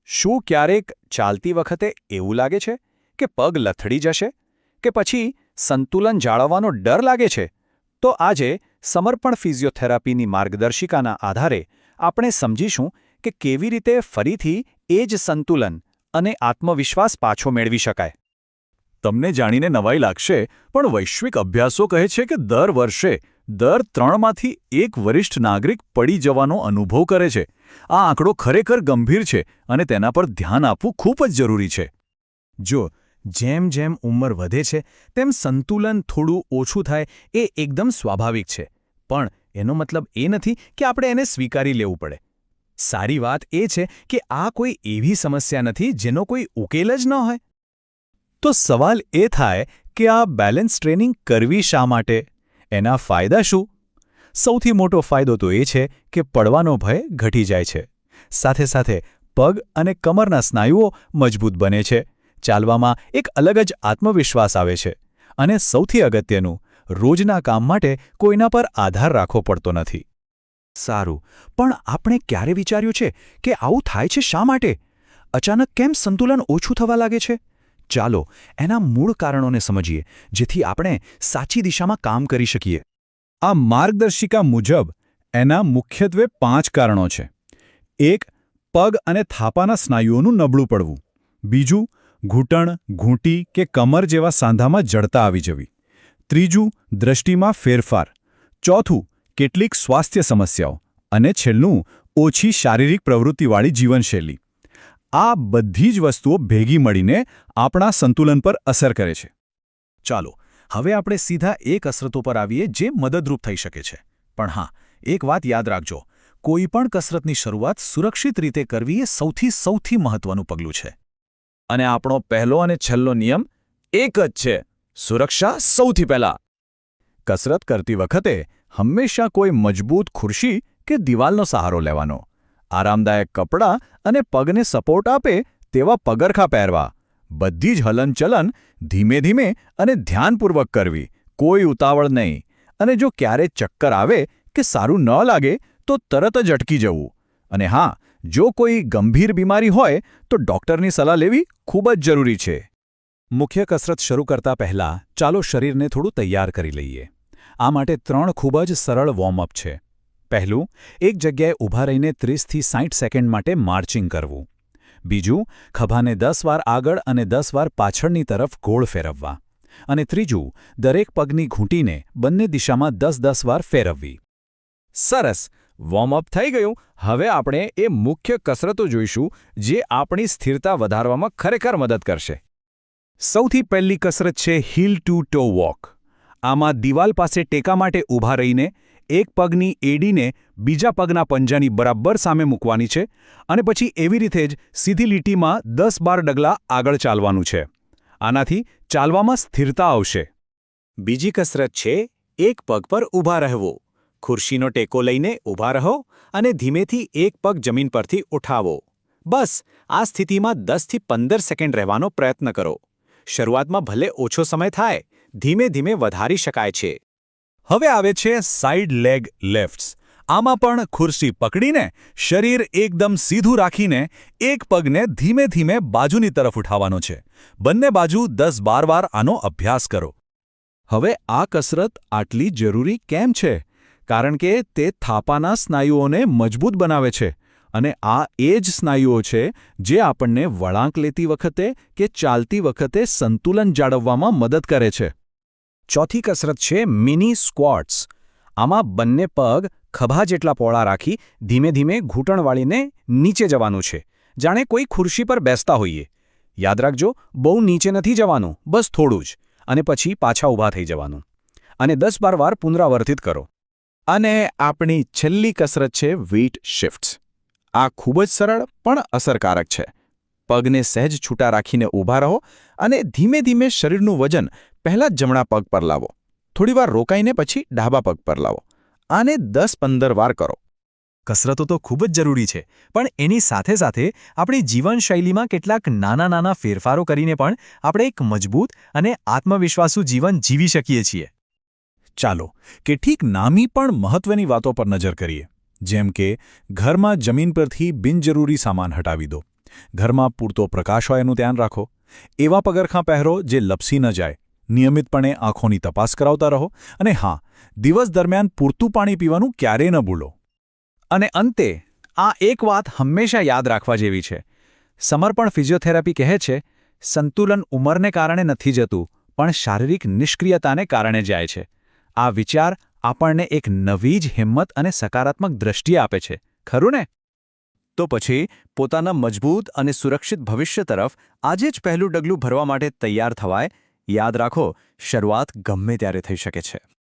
શું ક્યારેક ચાલતી વખતે એવું લાગે છે કે પગ લથડી જશે કે પછી સંતુલન જાળવવાનો ડર લાગે છે? તો આજે સમર્પણ ફિઝિયોથેરાપીની માર્ગદર્શિકાના આધારે આપણે સમજીશું કે કેવી રીતે ફરીથી એ જ સંતુલન અને આત્મવિશ્વાસ પાછો મેળવી શકાય. તમને જાણીને નવાઈ લાગશે, પણ વૈશ્વિક અભ્યાસો કહે છે કે દર વર્ષે દર 3માંથી 1 વરિષ્ઠ નાગરિક પડી જવાનો અનુભવ કરે છે. આ આંકડો ખરેખર ગંભીર છે અને તેના પર ધ્યાન આપવું ખૂબ જ જરૂરી છે. જો જેમ જેમ ઉંમર વધે છે તેમ સંતુલન થોડું ઓછું થાય એ એકદમ સ્વાભાવિક છે, પણ એનો મતલબ એ નથી કે આપણે એને સ્વીકારી લેવું પડે. સારી વાત એ છે કે આ કોઈ એવી સમસ્યા નથી જેનો કોઈ ઉકેલ જ ન હોય. તો સવાલ એ થાય કે આ બેલેન્સ ટ્રેનિંગ કરવી શા માટે? એના ફાયદા શું? સૌથી મોટો ફાયદો તો એ છે કે પડવાનો ભય ઘટી જાય છે. સાથે સાથે પગ અને કમરના સ્નાયુઓ મજબૂત બને છે. ચાલવામાં એક અલગ જ આત્મવિશ્વાસ આવે છે. અને સૌથી અગત્યનું, રોજના કામ માટે કોઈના પર આધાર રાખવો પડતો નથી. સારું, પણ આપણે ક્યારે વિચાર્યું છે કે આવું થાય છે શા માટે? અચાનક કેમ સંતુલન ઓછું થવા લાગે છે? ચાલો એના મૂળ કારણોને સમજીએ, જેથી આપણે સાચી દિશામાં કામ કરી શકીએ. આ માર્ગદર્શિકા મુજબ એના મુખ્યત્વે 5 કારણો છે. 1. પગ અને થાપાના સ્નાયુઓનું નબળું પડવું. 2. ઘૂંટણ, ઘૂંટી કે કમર જેવા સાંધામાં જડતા આવી જવી. 3. દ્રષ્ટિમાં ફેરફાર. 4. કેટલીક સ્વાસ્થ્ય સમસ્યાઓ. અને છેલ્લું, ઓછી શારીરિક પ્રવૃત્તિવાળી જીવનશૈલી. આ બધી જ વસ્તુઓ ભેગી મળીને આપણા સંતુલન પર અસર કરે છે. ચાલો હવે આપણે સીધા એ કસરતો પર આવીએ જે મદદરૂપ થઈ શકે છે. પણ હા, એક વાત યાદ રાખજો, કોઈ પણ કસરતની શરૂઆત સુરક્ષિત રીતે કરવી એ સૌથી મહત્વનું પગલું છે. અને આપણો પહેલો અને છેલ્લો નિયમ એક જ છે: સુરક્ષા સૌથી પહેલા. કસરત કરતી વખતે હંમેશા કોઈ મજબૂત ખુરશી કે દિવાલનો સહારો લેવાનો. આરામદાયક કપડાં અને પગને સપોર્ટ આપે તેવા પગરખાં પહેરવા. બધી જ હલનચલન ધીમે ધીમે અને ધ્યાનપૂર્વક કરવી, કોઈ ઉતાવળ નહીં. અને જો ક્યારે ચક્કર આવે કે સારું ન લાગે તો તરત જ અટકી જવું. અને હા, જો કોઈ ગંભીર બીમારી હોય તો ડૉક્ટરની સલાહ લેવી ખૂબ જ જરૂરી છે. મુખ્ય કસરત શરૂ કરતા પહેલાં ચાલો શરીરને થોડું તૈયાર કરી લઈએ. આ માટે 3 ખૂબ જ સરળ વોર્મઅપ છે. પહેલું, એક જગ્યાએ ઊભા રહીને 30થી 60 સેકન્ડ માટે માર્ચિંગ કરવું. બીજું, ખભાને 10 વાર આગળ અને 10 વાર પાછળની તરફ ગોળ ફેરવવા. અને ત્રીજું, દરેક પગની ઘૂંટીને બંને દિશામાં 10-10 વાર ફેરવવી. સરસ, વોર્મઅપ થઈ ગયું. હવે આપણે એ મુખ્ય કસરતો જોઈશું જે આપણી સ્થિરતા વધારવામાં ખરેખર મદદ કરશે. સૌથી પહેલી કસરત છે હીલ ટુ ટો વોક. આમાં દિવાલ પાસે ટેકા માટે ઊભા રહીને એક પગની એડીને બીજા પગના પંજાની બરાબર સામે મૂકવાની છે અને પછી એવી રીતે જ સીધી લીટીમાં 10-12 ડગલા આગળ ચાલવાનું છે. આનાથી ચાલવામાં સ્થિરતા આવશે. બીજી કસરત છે એક પગ પર ઊભા રહેવો. ખુરશીનો ટેકો લઈને ઊભા રહો અને ધીમેથી એક પગ જમીન પરથી ઉઠાવો. બસ આ સ્થિતિમાં 10થી 15 સેકન્ડ રહેવાનો પ્રયત્ન કરો. શરૂઆતમાં ભલે ઓછો સમય થાય, ધીમે ધીમે વધારી શકાય છે. હવે આવે છે સાઇડ લેગ લેફ્ટ્સ. આમાં પણ ખુરશી પકડીને શરીર એકદમ સીધું રાખીને એક પગને ધીમે ધીમે બાજુની તરફ ઉઠાવવાનો છે. બંને બાજુ 10-12 વાર આનો અભ્યાસ કરો. હવે આ કસરત આટલી જરૂરી કેમ છે? કારણ કે તે થાપાના સ્નાયુઓને મજબૂત બનાવે છે. અને આ એ જ સ્નાયુઓ છે જે આપણને વળાંક લેતી વખતે કે ચાલતી વખતે સંતુલન જાળવવામાં મદદ કરે છે. ચોથી કસરત છે મિની સ્ક્વોટ્સ. આમાં બંને પગ ખભા જેટલા પહોળા રાખી ધીમે ધીમે ઘૂંટણ વાળીને નીચે જવાનું છે, જાણે કોઈ ખુરશી પર બેસતા હોઈએ. યાદ રાખજો, બહુ નીચે નથી જવાનું, બસ થોડું જ. અને પછી પાછા ઊભા થઈ જવાનું. અને 10-12 વાર પુનરાવર્તિત કરો. અને આપણી છેલ્લી કસરત છે વેઇટ શિફ્ટ્સ. આ ખૂબ જ સરળ પણ અસરકારક છે. પગને સહેજ છૂટા રાખીને ઊભા રહો અને ધીમે ધીમે શરીરનું વજન પહેલાં જમણા પગ પર લાવો. થોડીવાર રોકાઈને પછી ડાબા પગ પર લાવો. આને 10-15 વાર કરો. કસરતો તો ખૂબ જ જરૂરી છે, પણ એની સાથે સાથે આપણી જીવનશૈલીમાં કેટલાક નાના ફેરફારો કરીને પણ આપણે એક મજબૂત અને આત્મવિશ્વાસુ જીવન જીવી શકીએ છીએ. ચાલો કેટલીક નાની પણ મહત્વની વાતો પર નજર કરીએ. જેમ કે ઘરમાં જમીન પરથી બિનજરૂરી સામાન હટાવી દો. ઘરમાં પૂરતો પ્રકાશ હોય એનું ધ્યાન રાખો. એવા પગરખાં પહેરો જે લપસી ન જાય. નિયમિતપણે આંખોની તપાસ કરાવતા રહો. અને હા, દિવસ દરમિયાન પૂરતું પાણી પીવાનું ક્યારેય ન ભૂલો. અને અંતે આ એક વાત હંમેશા યાદ રાખવા જેવી છે. સમર્પણ ફિઝિયોથેરાપી કહે છે, સંતુલન ઉંમરને કારણે નથી જતું, પણ શારીરિક નિષ્ક્રિયતાને કારણે જાય છે. આ વિચાર આપણને એક નવી જ હિંમત અને સકારાત્મક દ્રષ્ટિ આપે છે. ખરું ને? તો પછી પોતાના મજબૂત અને સુરક્ષિત ભવિષ્ય તરફ આજે જ પહેલું ડગલું ભરવા માટે તૈયાર થવાય. યાદ રાખો, શરૂઆત ગમે ત્યારે થઈ શકે છે.